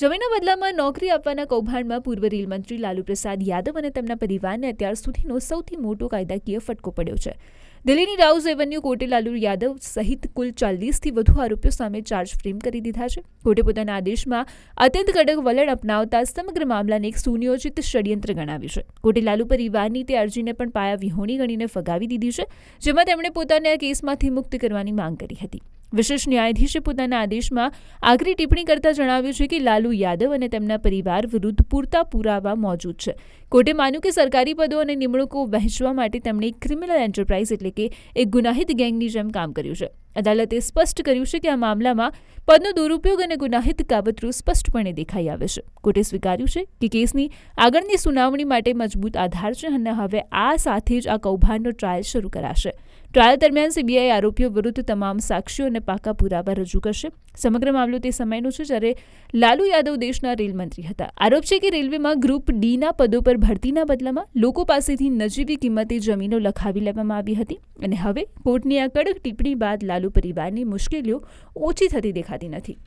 જમીનના બદલામાં નોકરી આપવાના કૌભાંડમાં પૂર્વ રેલ મંત્રી લાલુ પ્રસાદ યાદવ અને તેમના પરિવારને અત્યાર સુધીનો સૌથી મોટો કાયદાકીય ફટકો પડ્યો છે. દિલ્હીની રાઉઝ એવન્યુ કોર્ટે લાલુ યાદવ સહિત કુલ 40થી વધુ આરોપીઓ સામે ચાર્જ ફ્રેમ કરી દીધા છે. કોર્ટે પોતાના આદેશમાં અત્યંત કડક વલણ અપનાવતા સમગ્ર મામલાને એક સુનિયોજિત ષડયંત્ર ગણાવ્યું છે. કોર્ટે લાલુ પરિવારની તે અરજીને પણ પાયા વિહોણી ગણીને ફગાવી દીધી છે, જેમાં તેમણે પોતાને આ કેસમાંથી મુક્ત કરવાની માંગ કરી હતી. વિશેષ ન્યાયાધીશે પોતાના આદેશમાં આકરી ટિપ્પણી કરતા જણાવ્યું છે કે લાલુ યાદવ અને તેમના પરિવાર વિરુદ્ધ પૂરતા પુરાવા મોજૂદ છે. કોર્ટે માન્યું કે સરકારી પદો અને નિમણૂકો વહેંચવા માટે તેમણે એક ક્રિમિનલ એન્ટરપ્રાઇઝ એટલે કે એક ગુનાહિત ગેંગની જેમ કામ કર્યું છે. અદાલતે સ્પષ્ટ કર્યું છે કે આ મામલામાં પદનો દુરુપયોગ અને ગુનાહિત કાવતરું સ્પષ્ટપણે દેખાઈ આવે છે. કોર્ટે સ્વીકાર્યું છે કે કેસની આગળની સુનાવણી માટે મજબૂત આધાર છે અને હવે આ સાથે જ આ કૌભાંડનો ટ્રાયલ શરૂ કરાશે. ટ્રાયલ દરમિયાન સીબીઆઈ આરોપીઓ વિરુદ્ધ તમામ સાક્ષ્યો અને પાકા પુરાવા રજૂ કરશે. સમગ્ર મામલો તે સમયનો છે જ્યારે લાલુ યાદવ દેશના રેલ મંત્રી હતા. આરોપ છે કે રેલવેમાં ગ્રુપ ડીના પદો પર ભરતીના બદલામાં લોકો પાસેથી નજીવી કિંમતે જમીનો લખાવી લેવામાં આવી હતી અને હવે કોર્ટની આ કડક ટિપ્પણી બાદ લાલુ પરિવારની મુશ્કેલીઓ ઓછી થતી દેખાતી નથી.